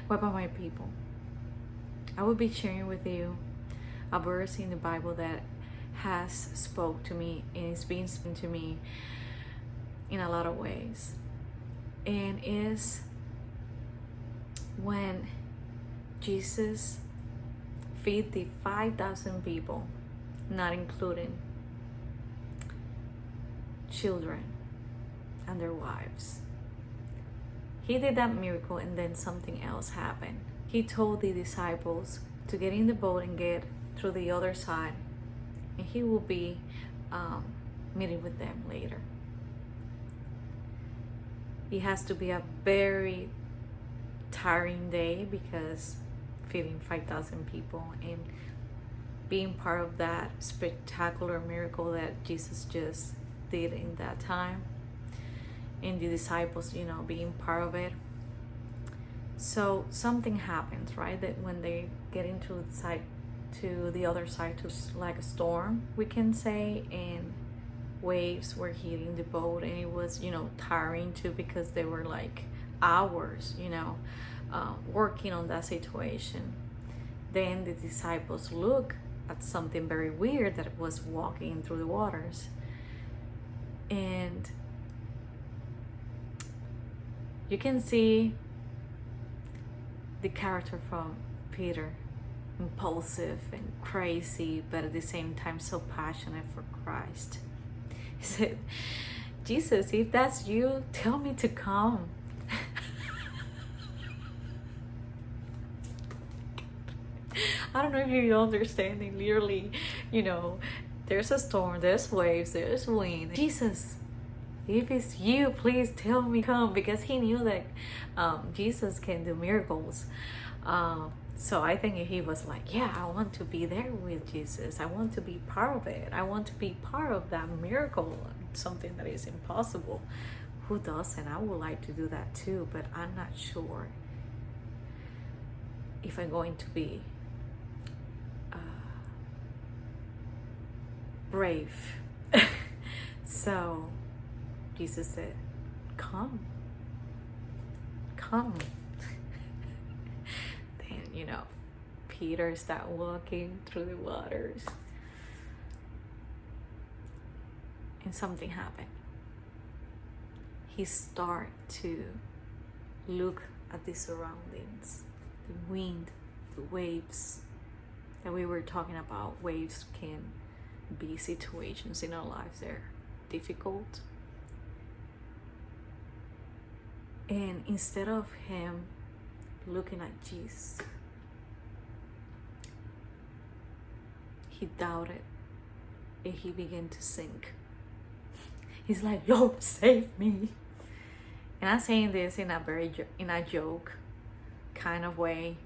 Wepa, my people, I will be sharing with you a verse in the Bible that has spoke to me and it's been spoken to me in a lot of ways. And is when Jesus feed the 5,000 people, not including children and their wives. He did that miracle, and then something else happened. He told the disciples to get in the boat and get through the other side, and he will be meeting with them later. It has to be a very tiring day because feeding 5,000 people and being part of that spectacular miracle that Jesus just did in that time, and the disciples, being part of it. So something happens, right? That when they get into the other side, to like a storm, we can say, and waves were hitting the boat, and it was, tiring too, because they were like hours, working on that situation. Then the disciples look at something very weird that was walking through the waters, and you can see the character from Peter, impulsive and crazy, but at the same time so passionate for Christ. He said, "Jesus, if that's you, tell me to come." I don't know if you're understanding. Literally, there's a storm, there's waves, there's wind. "Jesus, if it's you, please tell me come," because he knew that Jesus can do miracles. So I think he was like, yeah, I want to be there with Jesus. I want to be part of it. I want to be part of that miracle, something that is impossible. Who doesn't? I would like to do that too, but I'm not sure if I'm going to be brave. So Jesus said, come. Then, Peter started walking through the waters, and something happened. He started to look at the surroundings, the wind, the waves that we were talking about. Waves can be situations in our lives that are difficult. And instead of him looking at Jesus, he doubted, and he began to sink. He's like, "Lord, save me." And I'm saying this in a joke kind of way,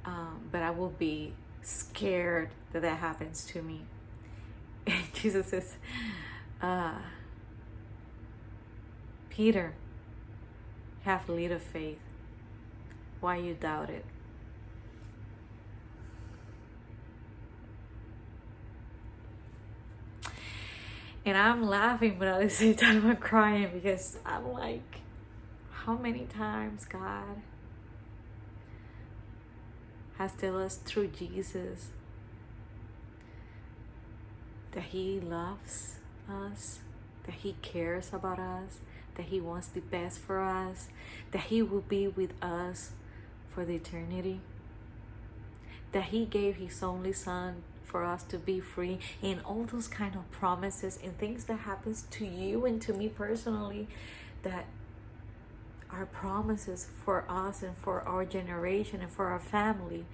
but I will be scared that happens to me. And Jesus says, "Peter, have little faith. Why you doubt it?" And I'm laughing, but at the same time I'm crying, because I'm like, how many times God has told us through Jesus that he loves us, that he cares about us, that he wants the best for us, that he will be with us for the eternity, that he gave his only son for us to be free, and all those kind of promises and things that happens to you and to me personally, that are promises for us and for our generation and for our family.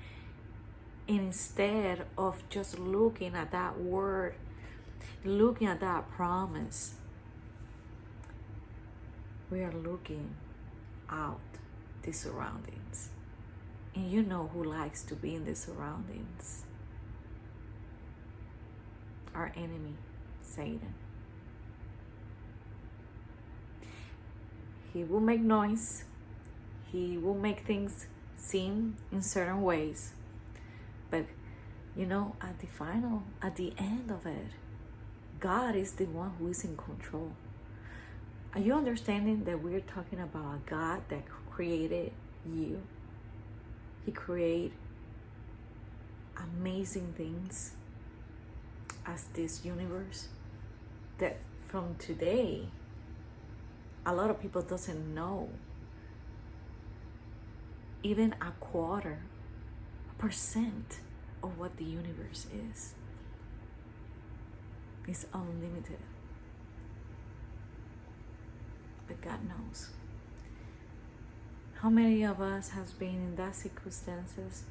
And instead of just looking at that word, looking at that promise, we are looking out the surroundings. And you know who likes to be in the surroundings? Our enemy, Satan. He will make noise. He will make things seem in certain ways. But, at the end of it, God is the one who is in control. Are you understanding that we're talking about a God that created you? He created amazing things as this universe that from today a lot of people doesn't know even a quarter, a percent of what the universe is. It's unlimited. But God knows. How many of us has been in that circumstances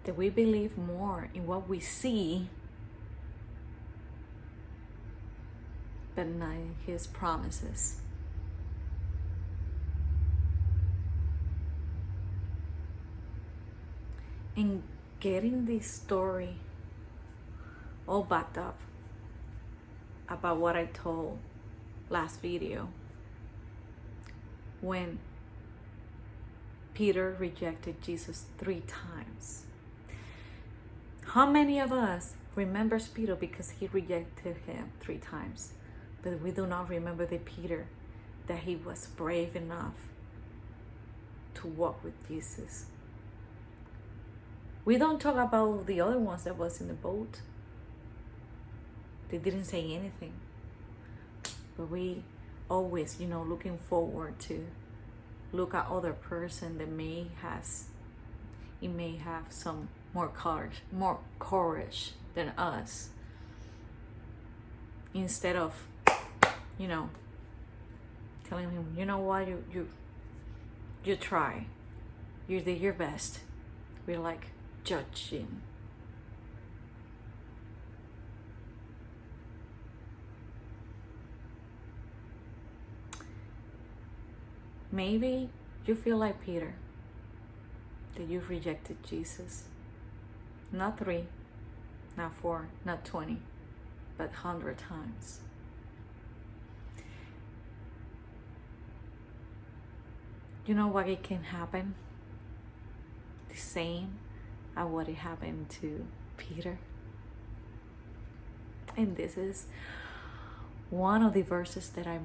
that we believe more in what we see but not in His promises? And getting this story all backed up about what I told last video, when Peter rejected Jesus 3 times. How many of us remembers Peter because he rejected him 3 times, but we do not remember the Peter that he was brave enough to walk with Jesus? We don't talk about the other ones that was in the boat. They didn't say anything. But we always, looking forward to look at other person that may have some more courage than us. Instead of, telling him, you know what, you try. You did your best. We're like judging. Maybe you feel like Peter, that you've rejected Jesus. Not 3, not 4, not 20, but 100 times. You know what it can happen? The same as what it happened to Peter. And this is one of the verses that I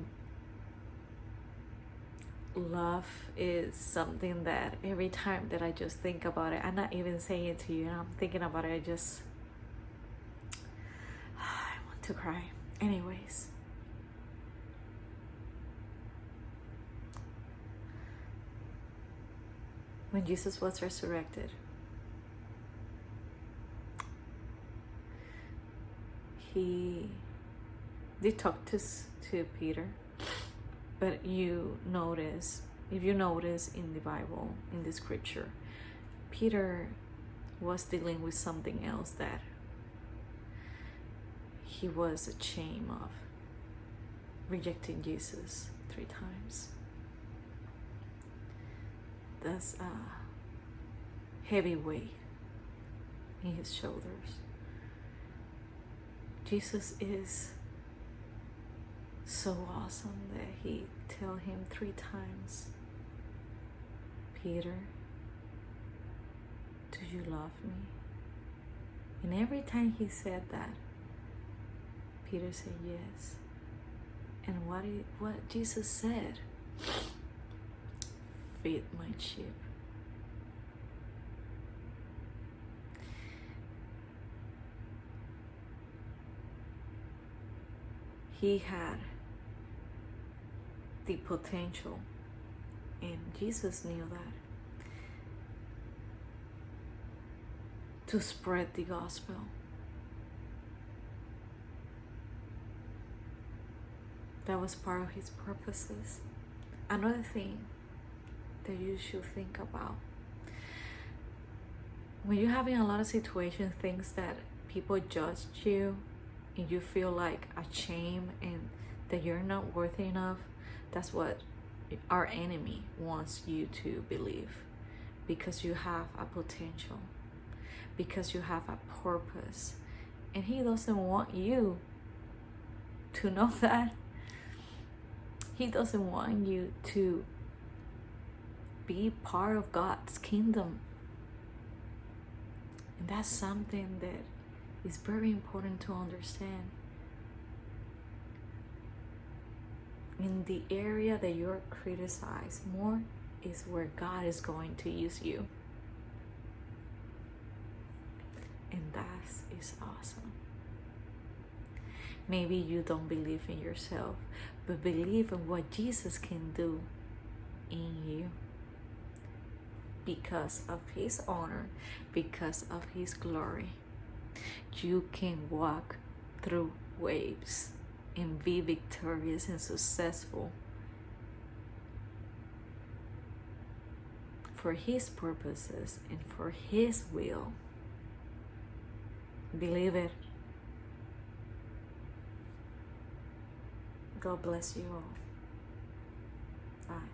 love. Is something that every time that I just think about it, I'm not even saying it to you, I'm thinking about it, I want to cry. Anyways, when Jesus was resurrected, he did talk to Peter. But if you notice in the Bible, in the scripture, Peter was dealing with something else that he was ashamed of, rejecting Jesus 3 times. That's a heavy weight in his shoulders. Jesus is so awesome that he tell him 3 times, Peter, do you love me? And every time he said that, Peter said yes. And what Jesus said, feed my sheep. He had the potential, and Jesus knew that, to spread the gospel. That was part of his purposes. Another thing that you should think about, when you're having a lot of situations, things that people judge you and you feel like ashamed and that you're not worthy enough, that's what our enemy wants you to believe, because you have a potential, because you have a purpose, and he doesn't want you to know that. He doesn't want you to be part of God's kingdom. And that's something that is very important to understand. In the area that you're criticized more is where God is going to use you. And that is awesome. Maybe you don't believe in yourself, but believe in what Jesus can do in you. Because of his honor, because of his glory, you can walk through waves and be victorious and successful for his purposes and for his will. Believe it. God bless you all. Bye.